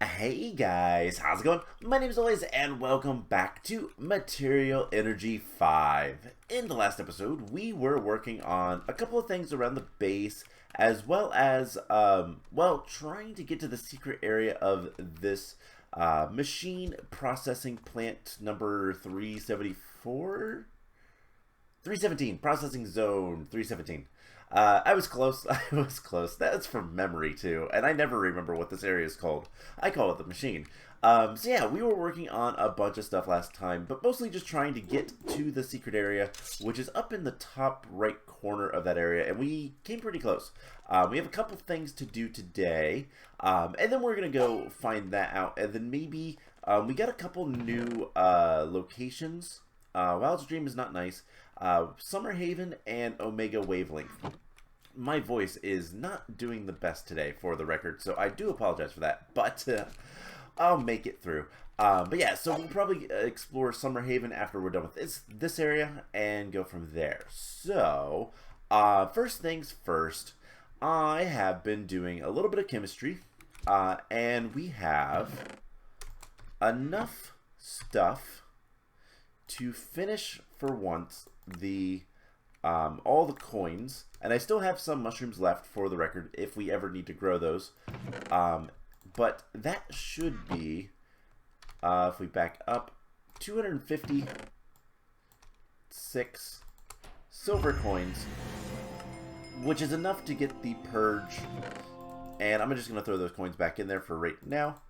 Hey guys, how's it going? My name is always, and welcome back to Material Energy 5. In the last episode, we were working on a couple of things around the base, as well as, trying to get to the secret area of this machine processing plant number 374? 317, processing zone 317. I was close. I was close. That's from memory too, and I never remember what this area is called. I call it the machine. So yeah, we were working on a bunch of stuff last time, but mostly just trying to get to the secret area, which is up in the top right corner of that area, and we came pretty close. We have a couple things to do today, and then we're gonna go find that out, and then maybe we got a couple new locations. Wild's Dream is not nice. Summerhaven and Omega Wavelength. My voice is not doing the best today, for the record, so I do apologize for that, but I'll make it through. But yeah, so we'll probably explore Summerhaven after we're done with this area and go from there. So, first things first, I have been doing a little bit of chemistry, and we have enough stuff to finish for once the all the coins, and I still have some mushrooms left, for the record, if we ever need to grow those. But that should be, if we back up, 256 silver coins, which is enough to get the purge. And I'm just going to throw those coins back in there for right now.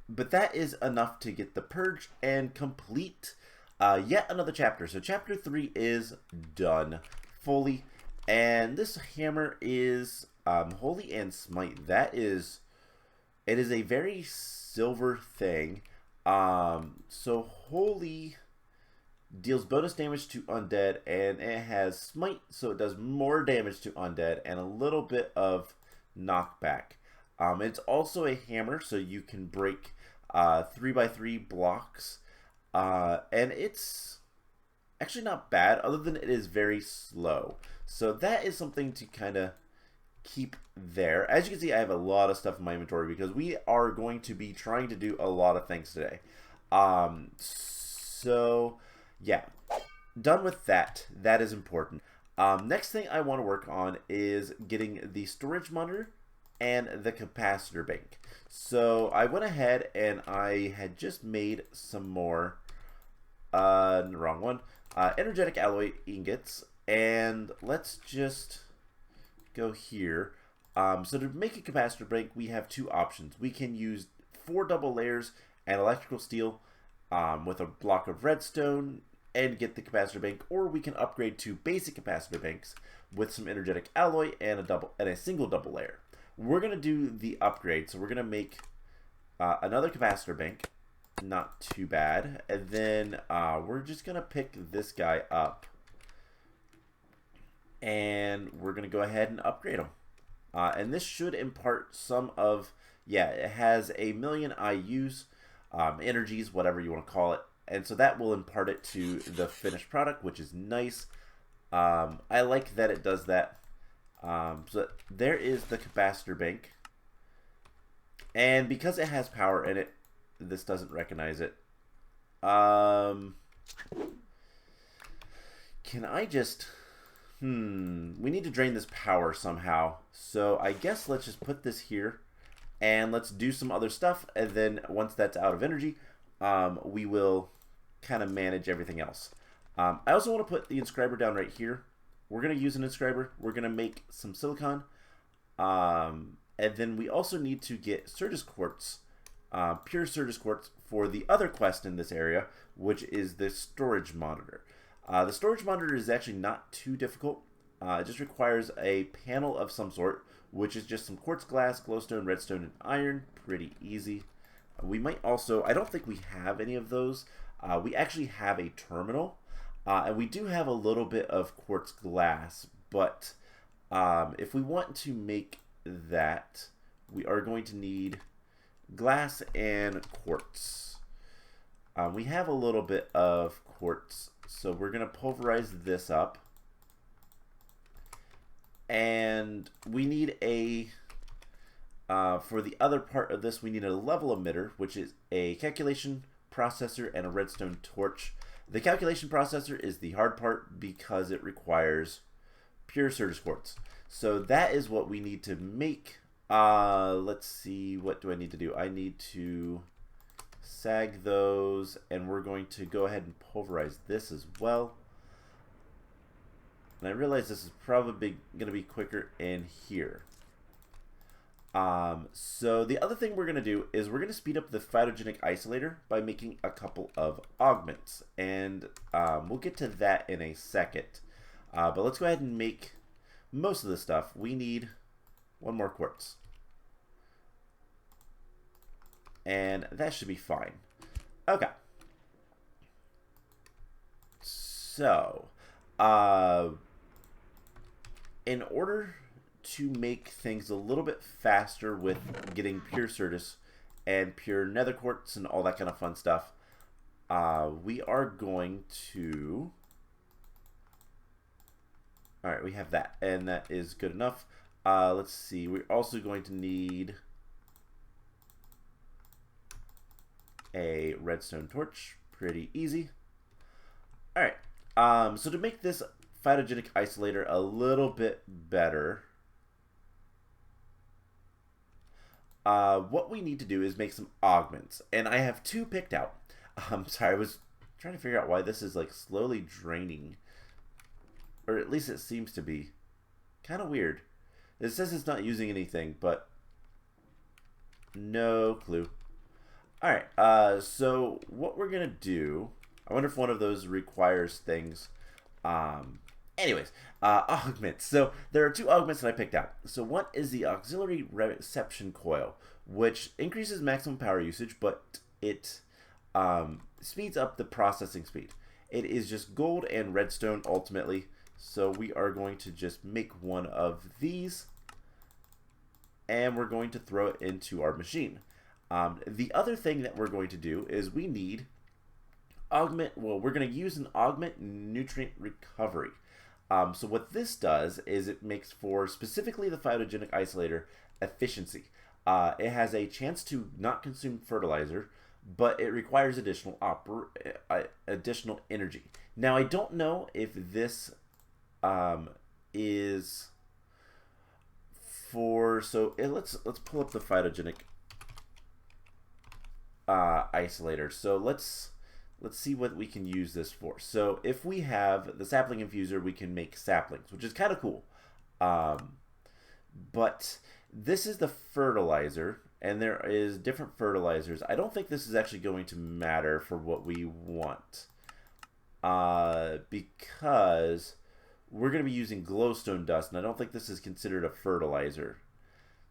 But that is enough to get the purge and complete yet another chapter. So chapter 3 is done fully, and this hammer is Holy and Smite. It is a very silver thing. So Holy deals bonus damage to undead, and it has Smite, so it does more damage to undead and a little bit of knockback. It's also a hammer, so you can break 3x3 blocks. And it's actually not bad, other than it is very slow. So that is something to kind of keep there. As you can see, I have a lot of stuff in my inventory because we are going to be trying to do a lot of things today. So yeah, done with that. That is important. Next thing I want to work on is getting the storage monitor and the capacitor bank. So I went ahead and I had just made some more wrong one. Energetic alloy ingots, and let's just go here. So to make a capacitor bank, we have two options. We can use 4 double layers and electrical steel with a block of redstone and get the capacitor bank, or we can upgrade to basic capacitor banks with some energetic alloy and a single double layer. We're gonna do the upgrade, so we're gonna make another capacitor bank. Not too bad. And then we're just gonna pick this guy up, and we're gonna go ahead and upgrade him. And this should impart some of, yeah, it has 1,000,000 IUs, energies, whatever you want to call it, and so that will impart it to the finished product, which is nice. I like that it does that. So there is the capacitor bank, and because it has power in it, this doesn't recognize it. Can I just... we need to drain this power somehow. So I guess let's just put this here, and let's do some other stuff, and then once that's out of energy, we will kind of manage everything else. I also want to put the inscriber down right here. We're going to use an inscriber. We're going to make some silicon. And then we also need to get Certus quartz. Pure Certus quartz for the other quest in this area, which is the storage monitor. The storage monitor is actually not too difficult. It just requires a panel of some sort, which is just some quartz glass, glowstone, redstone, and iron. Pretty easy. We might also, I don't think we have any of those. We actually have a terminal, and we do have a little bit of quartz glass, but if we want to make that, we are going to need glass and quartz. We have a little bit of quartz, so we're going to pulverize this up, and we need a For the other part of this, we need a level emitter, which is a calculation processor and a redstone torch. The calculation processor is the hard part because it requires pure Certus quartz. So that is what we need to make. Let's see, what do I need to do? I need to sag those, and we're going to go ahead and pulverize this as well. And I realize this is probably going to be quicker in here. So the other thing we're going to do is we're going to speed up the phytogenic isolator by making a couple of augments. And we'll get to that in a second. But let's go ahead and make most of the stuff. We need one more quartz. And that should be fine. Okay. So, in order to make things a little bit faster with getting pure Certus and pure nether quartz and all that kind of fun stuff, we are going to... Alright, we have that, and that is good enough. Let's see, we're also going to need a redstone torch. Pretty easy. Alright, so to make this phytogenic isolator a little bit better, what we need to do is make some augments, and I have two picked out. Sorry, I was trying to figure out why this is like slowly draining, or at least it seems to be. Kind of weird. It says it's not using anything, but no clue. Alright, so what we're gonna do, I wonder if one of those requires things. Anyways, augments. So there are two augments that I picked out. So one is the auxiliary reception coil, which increases maximum power usage, but it speeds up the processing speed. It is just gold and redstone ultimately. So we are going to just make one of these, and we're going to throw it into our machine. The other thing that we're going to do is we need we're going to use an augment nutrient recovery. So what this does is it makes for specifically the phytogenic isolator efficiency. It has a chance to not consume fertilizer, but it requires additional energy. Now I don't know if this is for, let's pull up the phytogenic isolator. So let's see what we can use this for. So if we have the sapling infuser, we can make saplings, which is kind of cool. But this is the fertilizer, and there is different fertilizers. I don't think this is actually going to matter for what we want, because we're going to be using glowstone dust, and I don't think this is considered a fertilizer.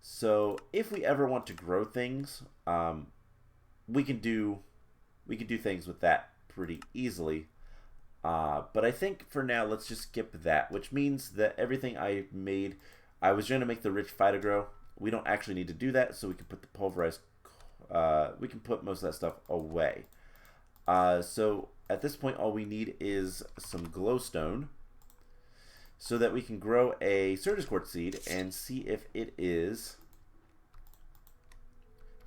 So if we ever want to grow things, we can do things with that pretty easily. But I think for now, let's just skip that, which means that everything I made, I was trying to make the rich phytogrow. We don't actually need to do that, so we can put the pulverized, we can put most of that stuff away. So at this point, all we need is some glowstone, so that we can grow a Certus quartz seed and see if it is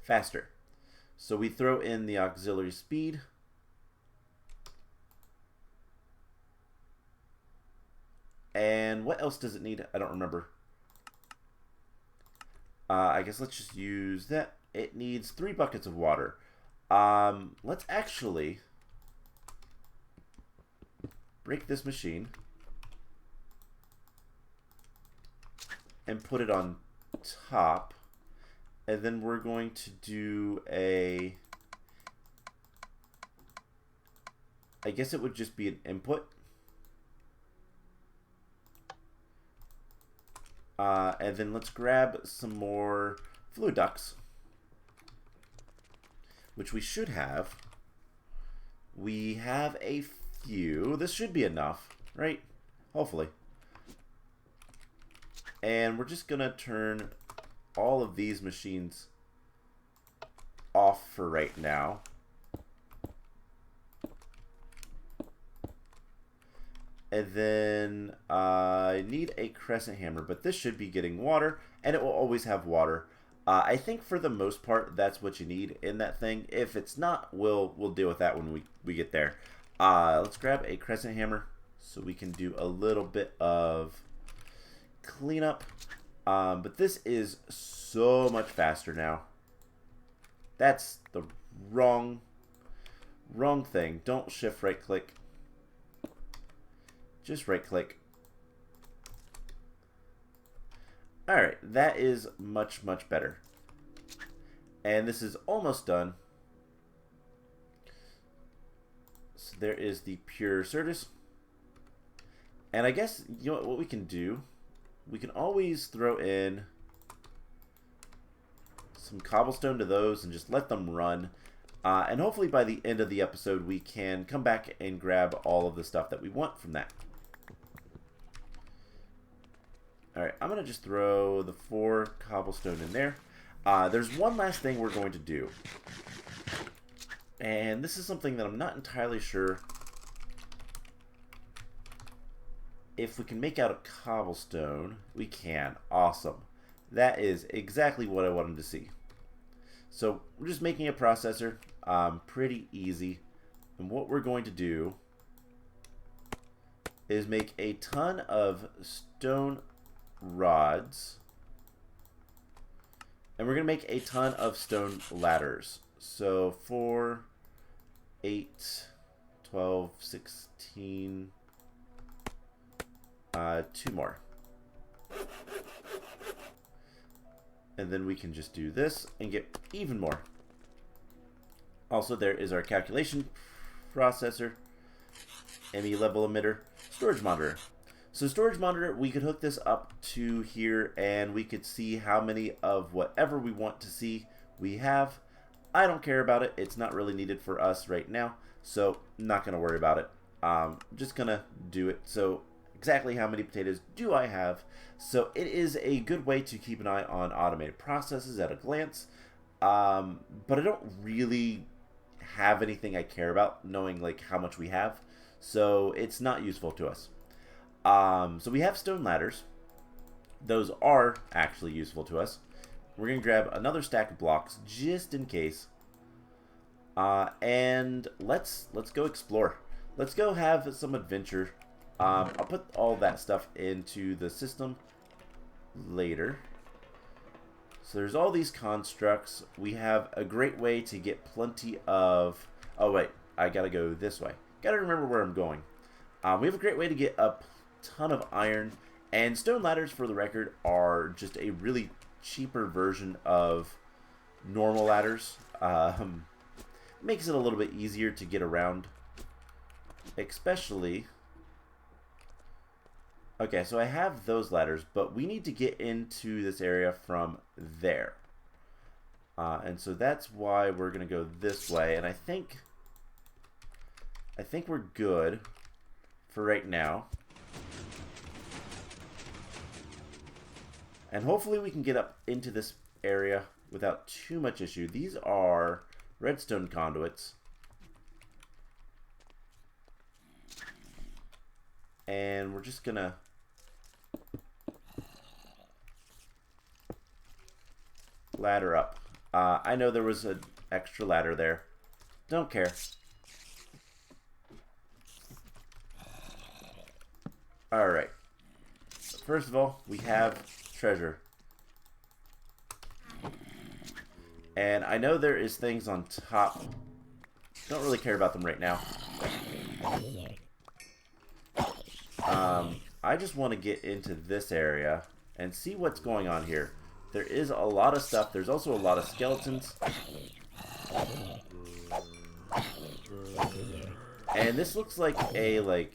faster. So we throw in the auxiliary speed. And what else does it need? I don't remember. I guess let's just use that. It needs 3 buckets of water. Let's actually break this machine and put it on top. And then we're going to do I guess it would just be an input. And then let's grab some more fluid ducts, which we should have. We have a few. This should be enough, right? Hopefully. And we're just going to turn all of these machines off for right now. And then I need a crescent hammer, but this should be getting water, and it will always have water. I think for the most part, that's what you need in that thing. If it's not, we'll deal with that when we get there. Let's grab a crescent hammer so we can do a little bit of cleanup. But this is so much faster now. That's the wrong thing. Don't shift right click. Just right click. Alright, that is much better. And this is almost done. So there is the pure Certus. And I guess, you know what we can do? We can always throw in some cobblestone to those and just let them run. And hopefully by the end of the episode we can come back and grab all of the stuff that we want from that. Alright, I'm going to just throw the 4 cobblestone in there. There's one last thing we're going to do. And this is something that I'm not entirely sure if we can make out a cobblestone. We can. Awesome. That is exactly what I wanted to see. So we're just making a processor. Pretty easy. And what we're going to do is make a ton of stone rods, and we're gonna make a ton of stone ladders. So 4, 8, 12, 16, 2 more, and then we can just do this and get even more. Also, there is our calculation processor, ME level emitter, storage monitor. So storage monitor, we could hook this up to here and we could see how many of whatever we want to see we have. I don't care about it. It's not really needed for us right now, so I'm not going to worry about it. Just going to do it. So exactly how many potatoes do I have? So it is a good way to keep an eye on automated processes at a glance. But I don't really have anything I care about knowing like how much we have. So it's not useful to us. So we have stone ladders. Those are actually useful to us. We're going to grab another stack of blocks just in case. And let's go explore. Let's go have some adventure. I'll put all that stuff into the system later. So there's all these constructs. We have a great way to get plenty of... Oh wait, I gotta go this way. Gotta remember where I'm going. We have a great way to get a ton of iron, and stone ladders, for the record, are just a really cheaper version of normal ladders. Makes it a little bit easier to get around, especially... Okay, so I have those ladders, but we need to get into this area from there. And so that's why we're going to go this way, and I think we're good for right now. And hopefully we can get up into this area without too much issue. These are redstone conduits. And we're just gonna ladder up. I know there was an extra ladder there. Don't care. Alright. First of all, we have treasure. And I know there is things on top. Don't really care about them right now. I just want to get into this area and see what's going on here. There is a lot of stuff. There's also a lot of skeletons. And this looks like a,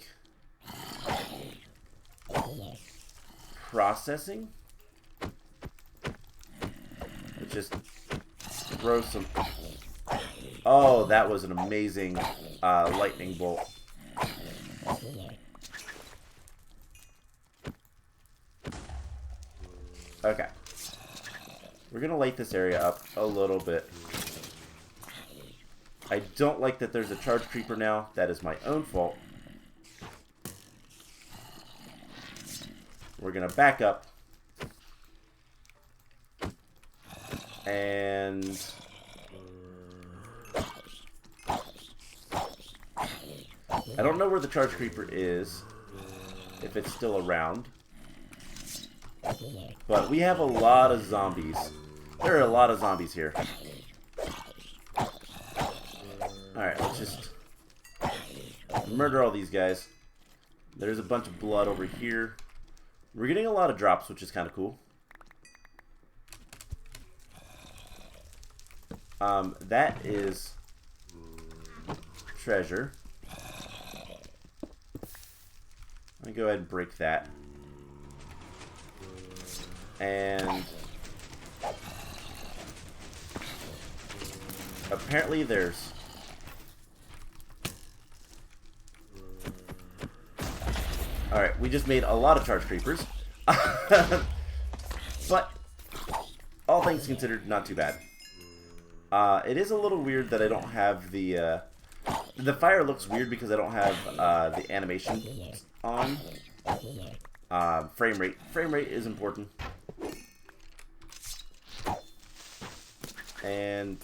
processing. Let's just throw some... Oh, that was an amazing lightning bolt. Okay. We're going to light this area up a little bit. I don't like that there's a charge creeper now. That is my own fault. We're going to back up. And I don't know where the charge creeper is, if it's still around. But we have a lot of zombies. There are a lot of zombies here. Alright, let's just murder all these guys. There's a bunch of blood over here. We're getting a lot of drops, which is kind of cool. That is treasure. Let me go ahead and break that. And apparently there's alright, we just made a lot of charge creepers. But all things considered, not too bad. It is a little weird that I don't have the fire looks weird because I don't have the animation on. Frame rate. Frame rate is important. And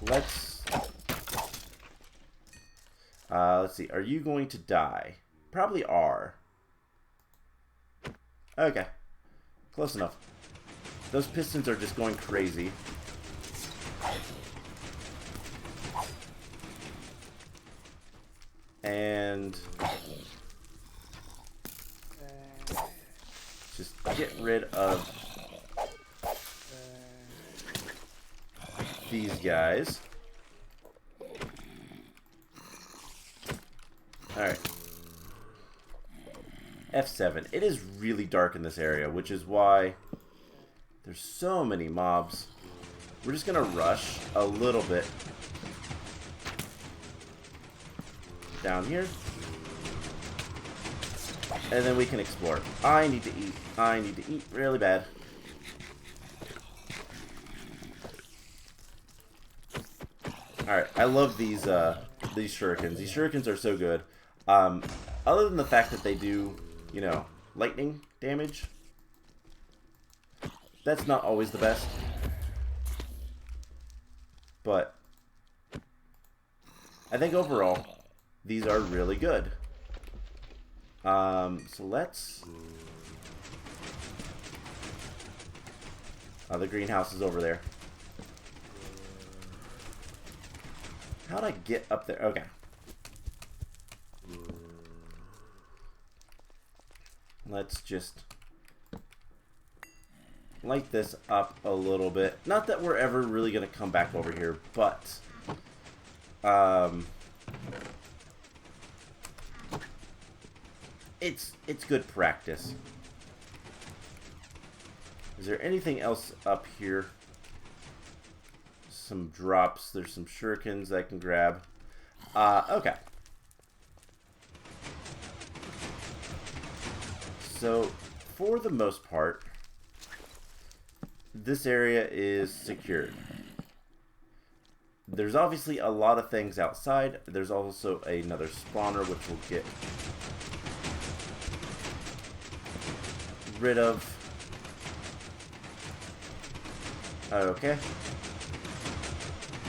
let's see. Are you going to die? Probably are. Okay. Close enough. Those pistons are just going crazy. And just get rid of these guys. Alright. F7. It is really dark in this area, which is why there's so many mobs. We're just gonna rush a little bit down here. And then we can explore. I need to eat. I need to eat really bad. Alright, I love these shurikens. These shurikens are so good. Other than the fact that they do, you know, lightning damage, that's not always the best. But I think overall, these are really good. So let's... Oh, the greenhouse is over there. How'd I get up there? Okay. Let's just light this up a little bit. Not that we're ever really going to come back over here, but it's good practice. Is there anything else up here? Some drops. There's some shurikens I can grab. Okay. So, for the most part, this area is secured. There's obviously a lot of things outside. There's also another spawner which we'll get rid of. Okay.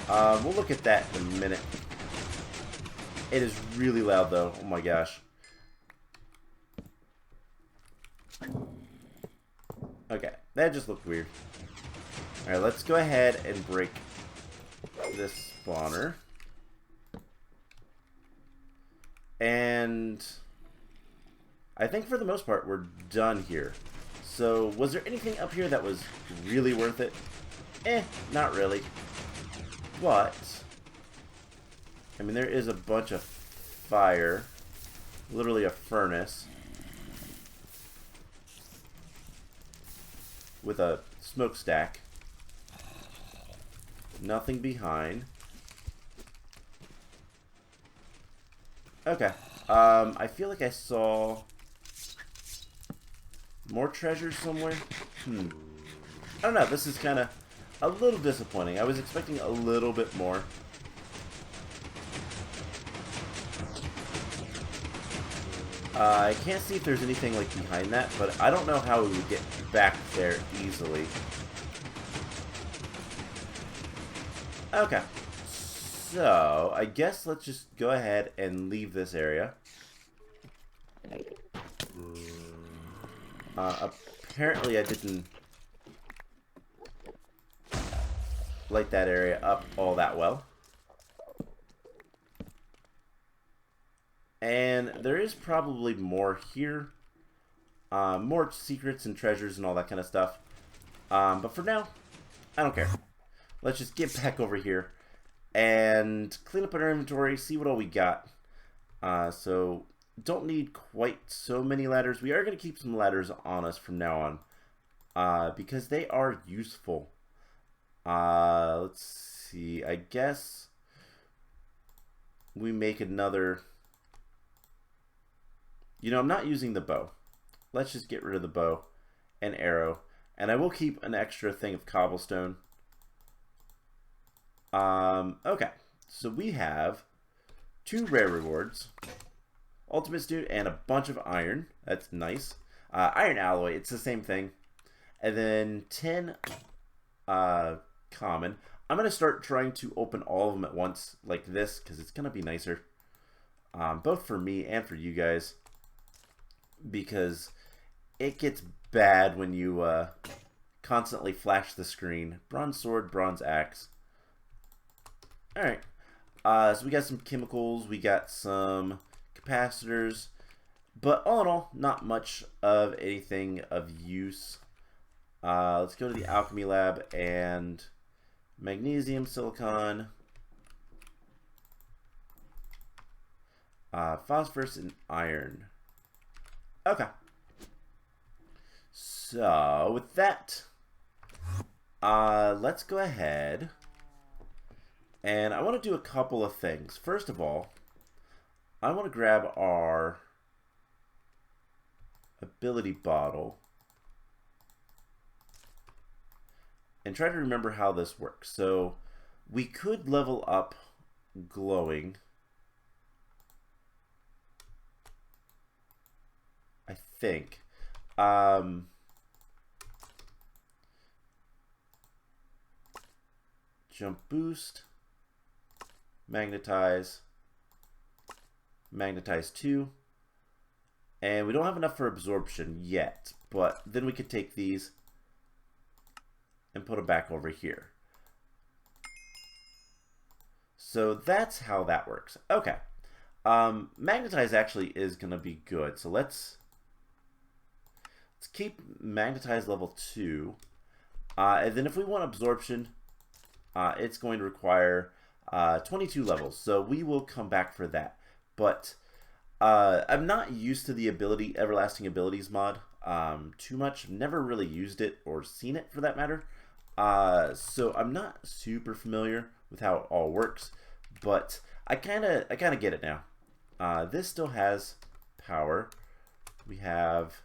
We'll look at that in a minute. It is really loud though. Oh my gosh. Okay, that just looked weird. Alright, let's go ahead and break this spawner. And I think for the most part we're done here. So, was there anything up here that was really worth it? Not really. But, I mean, there is a bunch of fire. Literally a furnace. With a smokestack. Nothing behind. Okay. I feel like I saw more treasure somewhere. I don't know. This is kind of a little disappointing. I was expecting a little bit more. I can't see if there's anything like behind that, but I don't know how we would get back there easily. Okay. So, I guess let's just go ahead and leave this area. Apparently I didn't light that area up all that well. And there is probably more here. More secrets and treasures and all that kind of stuff. But for now, I don't care. Let's just get back over here and clean up our inventory, see what all we got. So, don't need quite so many ladders. We are going to keep some ladders on us from now on. Because they are useful. Let's see. I guess we make another... You know, I'm not using the bow. Let's just get rid of the bow and arrow. And I will keep an extra thing of cobblestone. Okay. So we have 2 rare rewards. Ultimate Student and a bunch of iron. That's nice. Iron alloy, it's the same thing. And then 10 common. I'm going to start trying to open all of them at once like this because it's going to be nicer. Both for me and for you guys. Because it gets bad when you constantly flash the screen. Bronze sword, bronze axe. Alright. So we got some chemicals. We got some capacitors. But all in all, not much of anything of use. Let's go to the alchemy lab and magnesium, silicon, phosphorus, and iron. Okay. So, with that, let's go ahead. And I want to do a couple of things. First of all, I want to grab our ability bottle and try to remember how this works. So, we could level up glowing. I think. Jump boost. Magnetize. Magnetize 2. And we don't have enough for absorption yet. But then we could take these and put them back over here. So that's how that works. Okay. Magnetize actually is going to be good. So let's keep magnetize level 2. And then if we want absorption, it's going to require 22 levels. So we will come back for that. But I'm not used to the Everlasting Abilities mod too much. Never really used it or seen it for that matter. So I'm not super familiar with how it all works. But I kind of get it now. This still has power. We have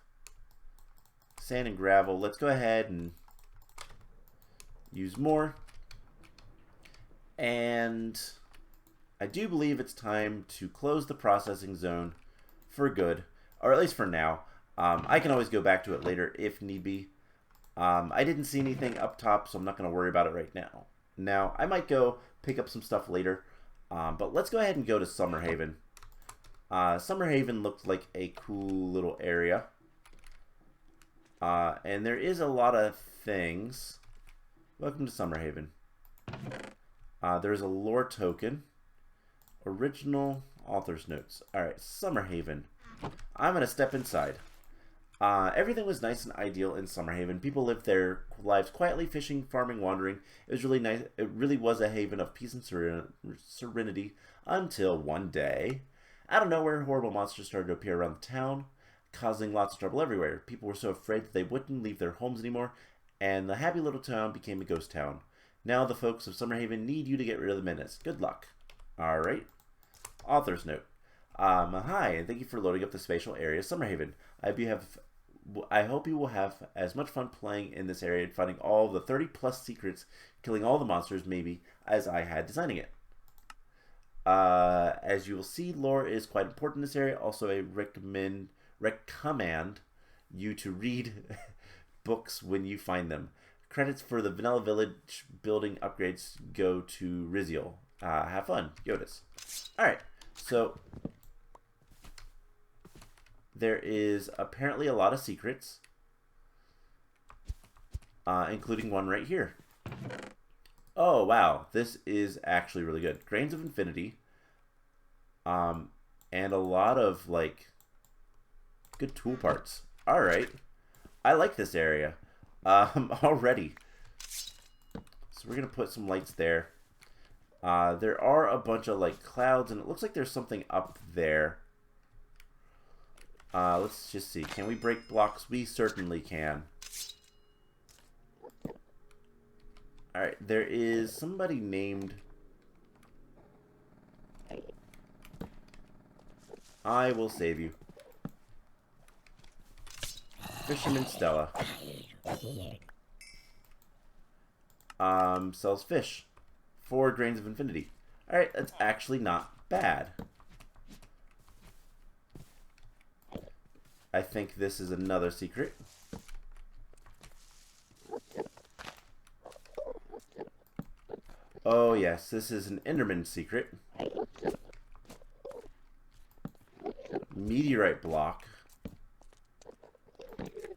sand and gravel. Let's go ahead and use more. And I do believe it's time to close the processing zone for good, or at least for now. I can always go back to it later if need be. I didn't see anything up top, so I'm not going to worry about it right now. Now, I might go pick up some stuff later, but let's go ahead and go to Summerhaven. Summerhaven looked like a cool little area. And there is a lot of things. Welcome to Summerhaven. There's a lore token. Original author's notes. Alright, Summerhaven. I'm going to step inside. Everything was nice and ideal in Summerhaven. People lived their lives quietly, fishing, farming, wandering. It was really nice. It really was a haven of peace and serenity until one day, out of nowhere, horrible monsters started to appear around the town, causing lots of trouble everywhere. People were so afraid that they wouldn't leave their homes anymore, and the happy little town became a ghost town. Now the folks of Summerhaven need you to get rid of the menace. Good luck. Alright. Author's note. Hi, and thank you for loading up the spatial area, Summerhaven. I hope you will have as much fun playing in this area and finding all the 30 plus secrets, killing all the monsters maybe, as I had designing it. As you will see, lore is quite important in this area. Also, I recommend you to read books when you find them. Credits for the Vanilla Village building upgrades go to Riziel. Have fun, Yotis. Alright, so there is apparently a lot of secrets, including one right here. Oh, wow. This is actually really good. Grains of Infinity. And a lot of, like, good tool parts. Alright. I like this area. Already. So we're going to put some lights there. There are a bunch of, like, clouds, and it looks like there's something up there. Let's just see. Can we break blocks? We certainly can. Alright, there is somebody named... I will save you. Fisherman Stella. Sells fish. 4 grains of infinity. Alright, that's actually not bad. I think this is another secret. Oh yes, this is an Enderman secret. Meteorite block.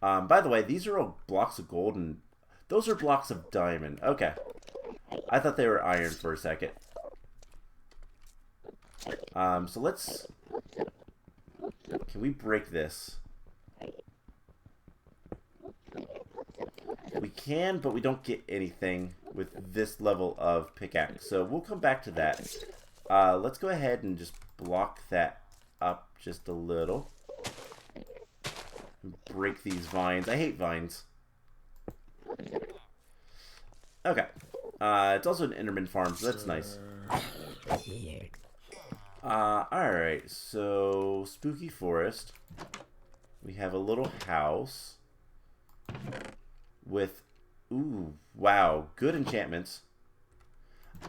By the way, these are all blocks of gold, and those are blocks of diamond. Okay. I thought they were iron for a second. So let's... Can we break this? We can, but we don't get anything with this level of pickaxe. So we'll come back to that. Let's go ahead and just block that up just a little. Break these vines. I hate vines. Okay. It's also an Enderman farm, so that's nice. Alright, so Spooky Forest. We have a little house with, ooh, wow, good enchantments.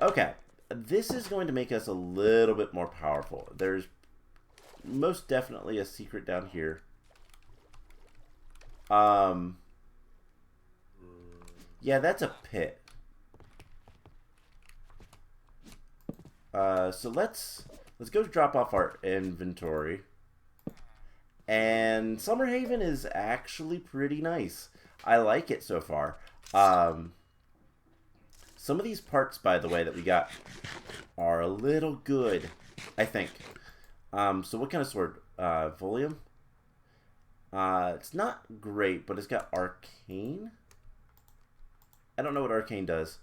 Okay, this is going to make us a little bit more powerful. There's most definitely a secret down here. Yeah, that's a pit. So let's go drop off our inventory. And Summerhaven is actually pretty nice. I like it so far. Some of these parts, by the way, that we got are a little good, I think. So what kind of sword? Volume? It's not great, but it's got arcane. I don't know what arcane does.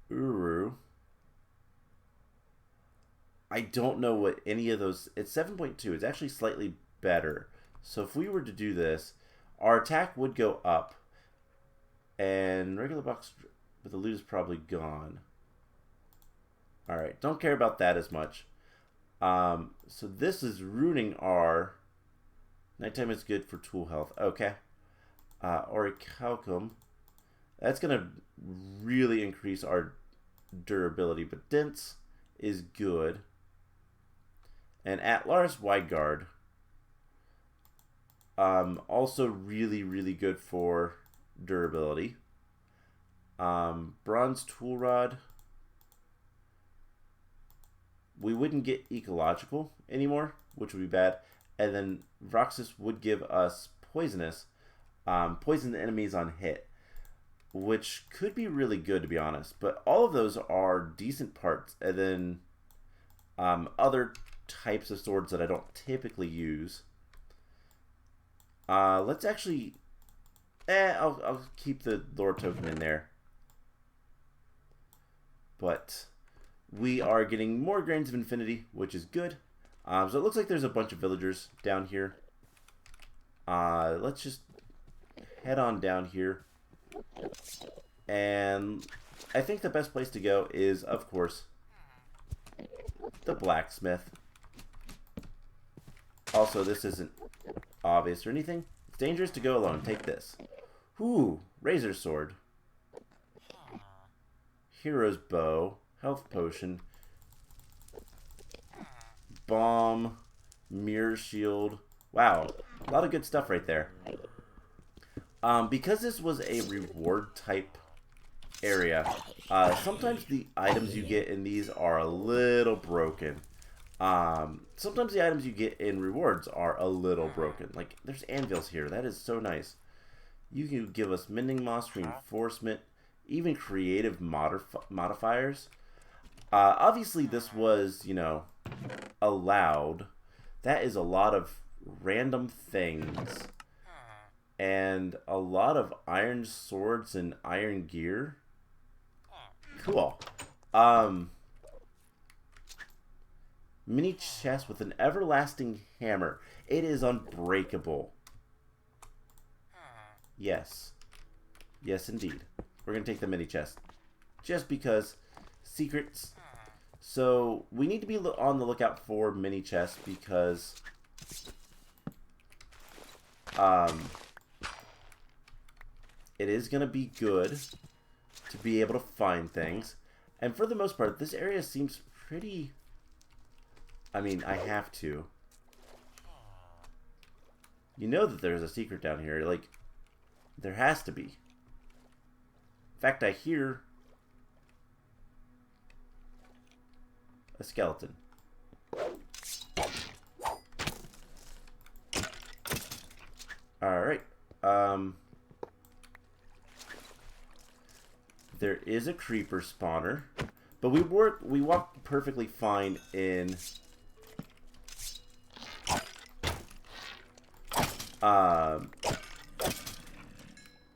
Uru. I don't know what any of those... It's 7.2. It's actually slightly better. So if we were to do this, our attack would go up. And regular box with the loot is probably gone. Alright, don't care about that as much. So this is ruining our... Nighttime is good for tool health. Okay. Orichalcum. That's going to really increase our durability. But dense is good. And Atlaris Wide Guard. Also really, really good for durability. Bronze Tool Rod. We wouldn't get ecological anymore, which would be bad. And then Roxas would give us poisonous. Poison the enemies on hit. Which could be really good, to be honest. But all of those are decent parts. And then other types of swords that I don't typically use. Let's actually... I'll keep the lore token in there. But we are getting more grains of infinity, which is good. So it looks like there's a bunch of villagers down here. Let's just head on down here. And I think the best place to go is, of course, the blacksmith. Also, this isn't obvious or anything. It's dangerous to go alone. Take this. Ooh, razor sword. Hero's bow. Health potion. bomb, mirror shield. Wow, a lot of good stuff right there. Because this was a reward type area, sometimes the items you get in these are a little broken. Sometimes the items you get in rewards are a little broken. Like, there's anvils here. That is so nice. You can give us mending moss, reinforcement, even creative modifiers. Obviously, this was, you know, allowed. That is a lot of random things. And a lot of iron swords and iron gear. Cool. Mini chest with an everlasting hammer. It is unbreakable. Yes. Yes, indeed. We're going to take the mini chest. Just because secrets. So, we need to be on the lookout for mini chests because it is going to be good to be able to find things. And for the most part, this area seems pretty... I mean, I have to. You know that there's a secret down here. Like, there has to be. In fact, I hear a skeleton. Alright. There is a creeper spawner. But we walked perfectly fine in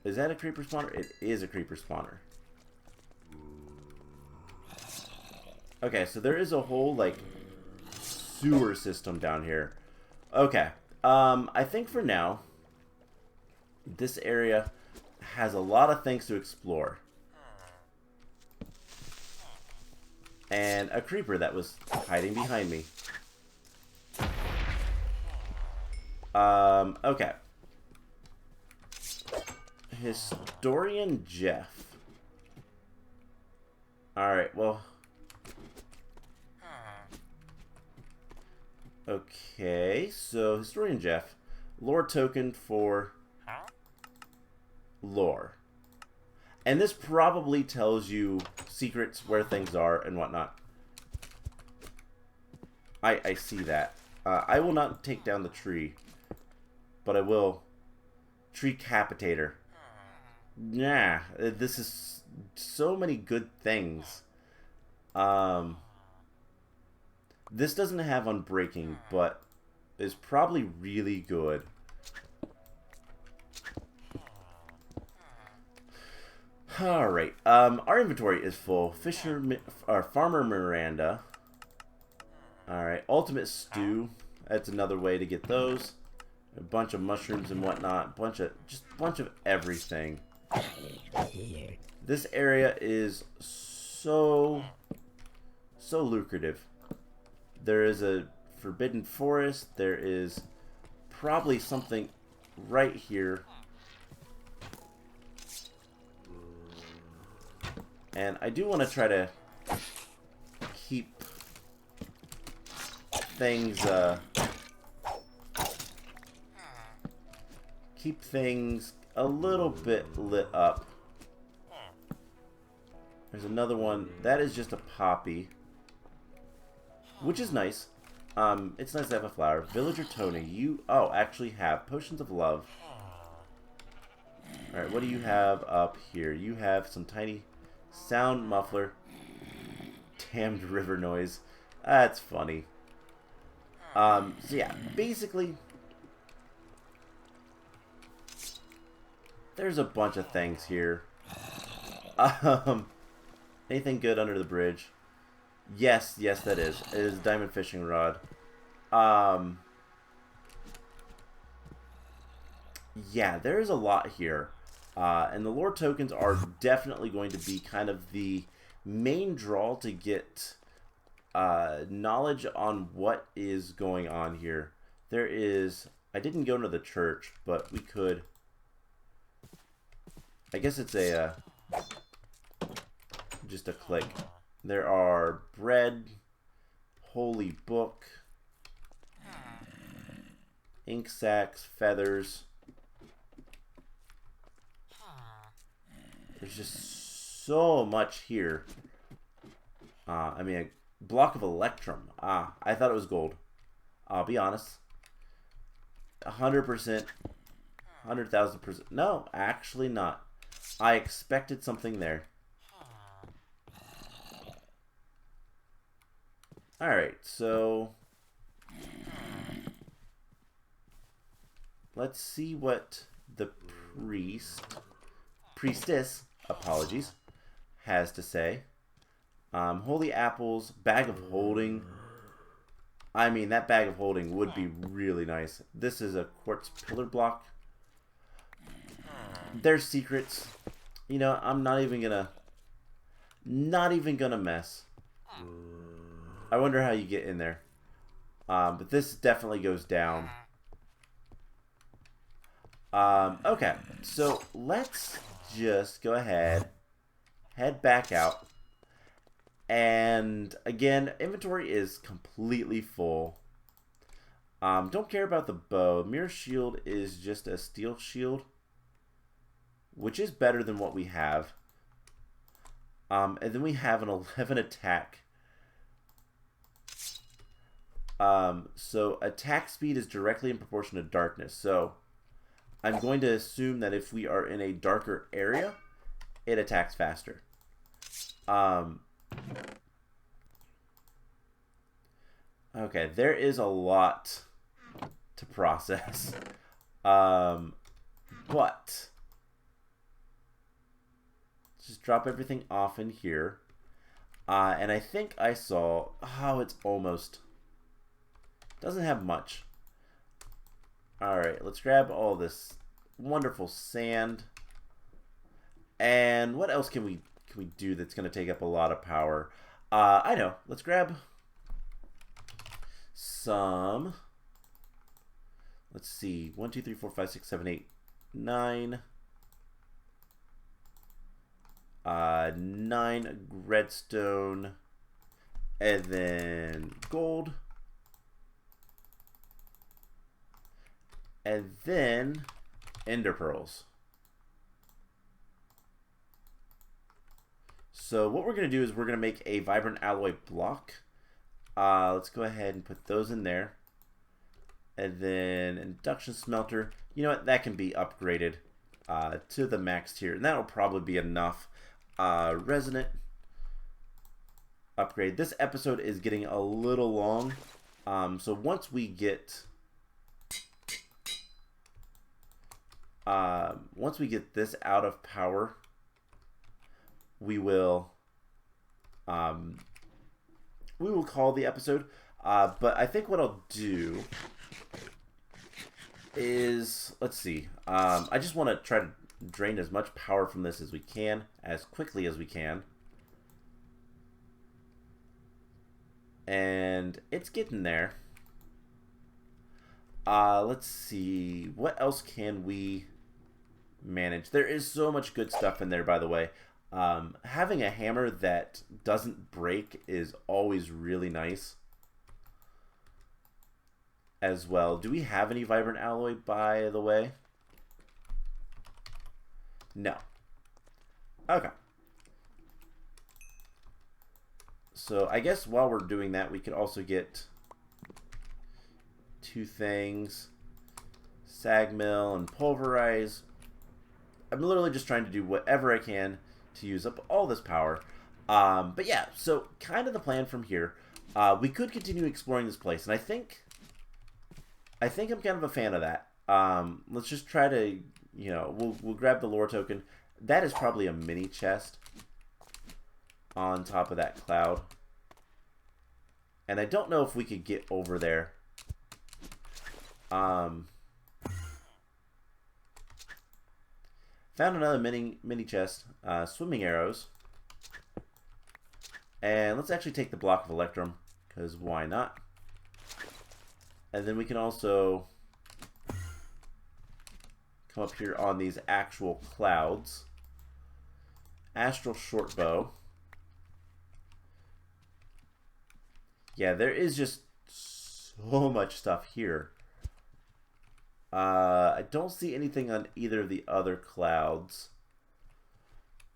is that a creeper spawner? It is a creeper spawner. Okay, so there is a whole, like, sewer system down here. Okay. I think for now, this area has a lot of things to explore. And a creeper that was hiding behind me. Okay. Historian Jeff. Alright, well. Okay, so Historian Jeff. Lore token for lore. And this probably tells you secrets, where things are, and whatnot. I see that. I will not take down the tree. But I will. Tree Capitator. Nah, this is so many good things. This doesn't have Unbreaking, but is probably really good. Alright, our inventory is full. Farmer Miranda. Alright, Ultimate Stew. That's another way to get those. A bunch of mushrooms and whatnot. Just a bunch of everything. This area is so lucrative. There is a forbidden forest. There is probably something right here. And I do want to try to keep things, a little bit lit up. There's another one. That is just a poppy, which is nice. It's nice to have a flower. Villager Tony, you actually have Potions of Love. Alright, what do you have up here? You have some tiny sound muffler. Damned river noise. That's funny. So yeah, basically there's a bunch of things here. Anything good under the bridge? Yes, that is. It is a diamond fishing rod. Yeah, there's a lot here. And the lore tokens are definitely going to be kind of the main draw to get knowledge on what is going on here. There is... I didn't go into the church, but we could... I guess it's a... just a click. There are bread, holy book, ink sacs, feathers. There's just so much here. I mean, a block of electrum. I thought it was gold. I'll be honest. 100%. 100,000%. No, actually not. I expected something there. Alright, so let's see what the priestess, apologies, has to say. Holy apples, bag of holding. I mean, that bag of holding would be really nice. This is a quartz pillar block. There's secrets. You know, I'm not even gonna mess. I wonder how you get in there. But this definitely goes down. Okay, so let's just go ahead, head back out. And again, inventory is completely full. Don't care about the bow. Mirror shield is just a steel shield, which is better than what we have. And then we have an 11 attack. So attack speed is directly in proportion to darkness. So I'm going to assume that if we are in a darker area, it attacks faster. Okay, there is a lot to process. But just drop everything off in here. And I think I saw, it's almost, doesn't have much. Alright, let's grab all this wonderful sand. And what else can we do that's going to take up a lot of power? I know. Let's grab some. Let's see. 1, 2, 3, 4, 5, 6, 7, 8, 9. 9 redstone. And then gold. And then ender pearls. So what we're going to do is we're going to make a vibrant alloy block. Let's go ahead and put those in there. And then induction smelter. You know what? That can be upgraded to the max tier. And that'll probably be enough. Resonant upgrade. This episode is getting a little long. So once we get this out of power, we will call the episode. But I think what I'll do is, let's see. I just want to try to drain as much power from this as we can, as quickly as we can. And it's getting there. Let's see. What else can we manage? There is so much good stuff in there, by the way. Having a hammer that doesn't break is always really nice as well. Do we have any vibrant alloy, by the way? No. Okay. So I guess while we're doing that, we could also get 2 things. Sag mill and pulverize. I'm literally just trying to do whatever I can to use up all this power. But yeah, so kind of the plan from here. We could continue exploring this place, and I think I'm kind of a fan of that. Let's just try to, we'll grab the lore token. That is probably a mini chest on top of that cloud. And I don't know if we could get over there. Found another mini chest. Swimming arrows. And let's actually take the block of electrum, because why not? And then we can also come up here on these actual clouds. Astral short bow. Yeah, there is just so much stuff here. I don't see anything on either of the other clouds,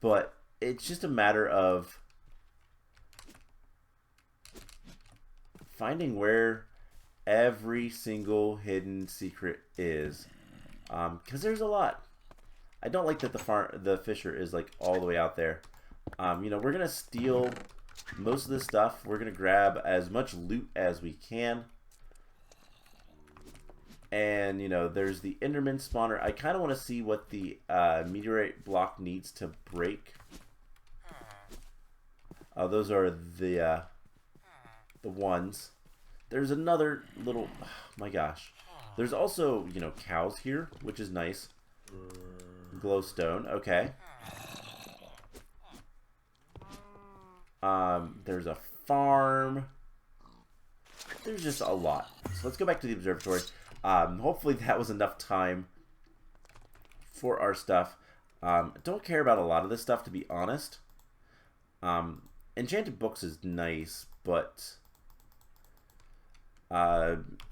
but it's just a matter of finding where every single hidden secret is, because there's a lot. I don't like that the fisher is like all the way out there. You know, we're gonna steal most of this stuff. We're gonna grab as much loot as we can. And, you know, there's the Enderman spawner. I kind of want to see what the meteorite block needs to break. Those are the ones. There's another little... Oh, my gosh. There's also, you know, cows here, which is nice. Glowstone. Okay. There's a farm. There's just a lot. So let's go back to the observatory. Hopefully that was enough time for our stuff. Don't care about a lot of this stuff, to be honest. Enchanted books is nice, but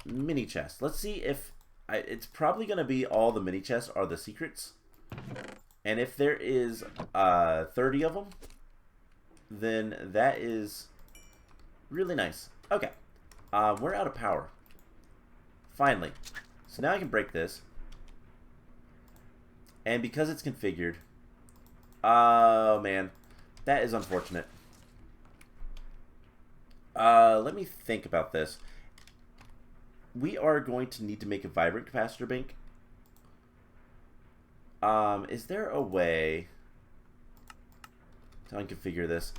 mini chests. Let's see if it's probably going to be all the mini chests are the secrets. And if there is 30 of them, then that is really nice. Okay, we're out of power. Finally. So now I can break this. And because it's configured... Oh, man. That is unfortunate. Let me think about this. We are going to need to make a vibrant capacitor bank. Is there a way to unconfigure this?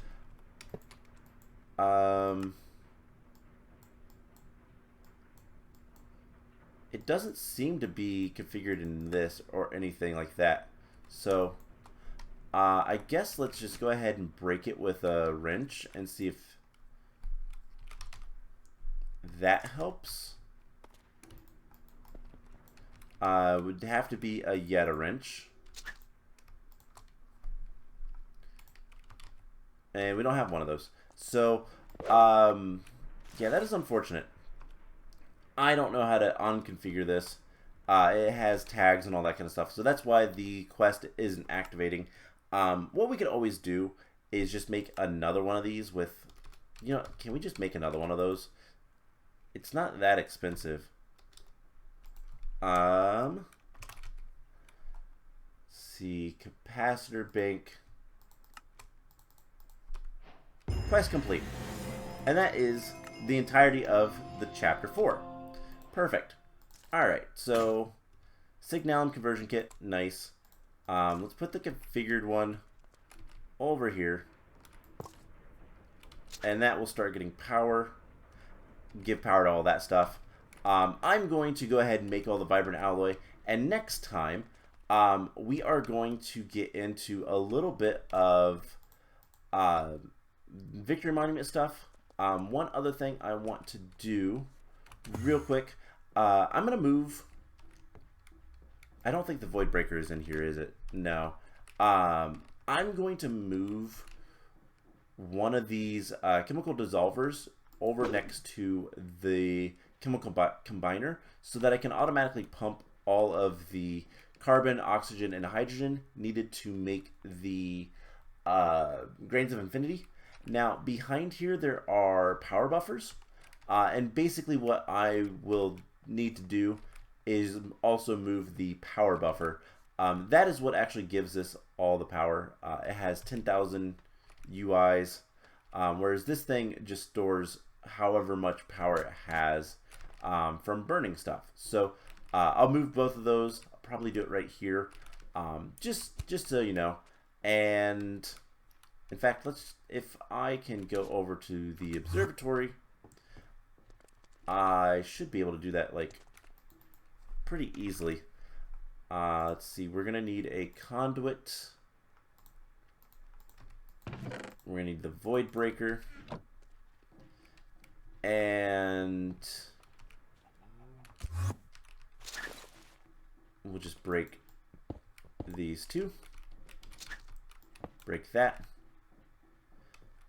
It doesn't seem to be configured in this or anything like that. So, I guess let's just go ahead and break it with a wrench and see if that helps. Would have to be yet a wrench. And we don't have one of those. So, yeah, that is unfortunate. I don't know how to unconfigure this. It has tags and all that kind of stuff. So that's why the quest isn't activating. What we could always do is just make another one of these with... You know, can we just make another one of those? It's not that expensive. Let's see. Capacitor bank. Quest complete. And that is the entirety of the chapter 4. Perfect. Alright, so Signalum conversion kit, nice. Let's put the configured one over here. And that will start getting power. Give power to all that stuff. I'm going to go ahead and make all the vibrant alloy. And next time, we are going to get into a little bit of Victory Monument stuff. One other thing I want to do real quick. I'm going to move... I don't think the Void Breaker is in here, is it? No. I'm going to move one of these chemical dissolvers over next to the chemical combiner so that I can automatically pump all of the carbon, oxygen, and hydrogen needed to make the Grains of Infinity. Now, behind here, there are power buffers. And basically what I will need to do is also move the power buffer. That is what actually gives us all the power. It has 10,000 UIs, whereas this thing just stores however much power it has from burning stuff. So I'll move both of those. I'll probably do it right here, just so you know. And in fact, if I can go over to the observatory, I should be able to do that like pretty easily. Let's see, we're gonna need a conduit. We're gonna need the Void Breaker. And we'll just break these two. Break that.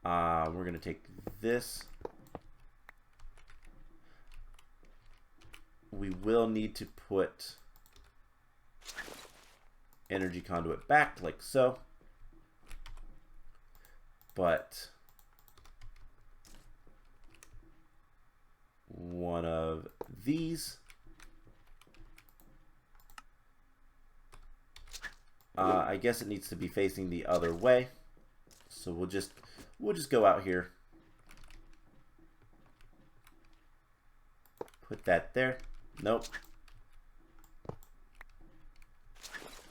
We're gonna take this. We will need to put energy conduit back like so. But one of these. I guess it needs to be facing the other way. So we'll just go out here. Put that there. Nope.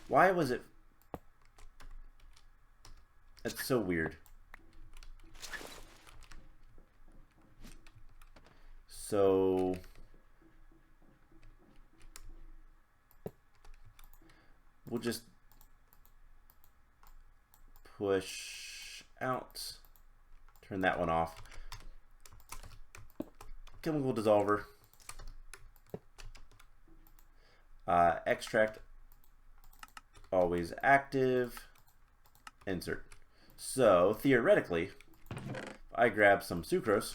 Why was it? That's so weird. So we'll just push out. Turn that one off. Chemical dissolver. Extract always active. Insert. So theoretically, if I grab some sucrose,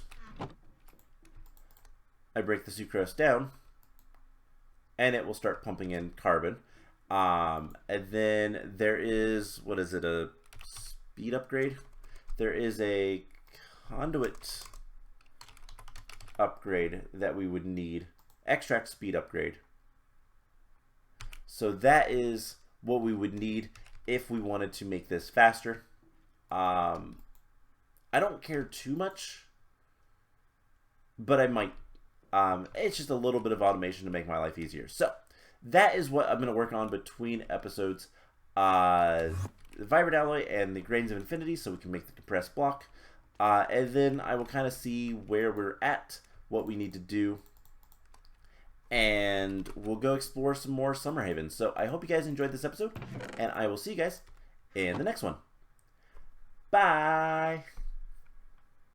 I break the sucrose down, and it will start pumping in carbon. And then there is, what is it, a speed upgrade? There is a conduit upgrade that we would need. Extract speed upgrade. So that is what we would need if we wanted to make this faster. I don't care too much, but I might. It's just a little bit of automation to make my life easier. So that is what I'm going to work on between episodes. The vibrant alloy and the grains of infinity, so we can make the compressed block. And then I will kind of see where we're at, what we need to do, and we'll go explore some more Summerhaven. So I hope you guys enjoyed this episode, and I will see you guys in the next one. Bye!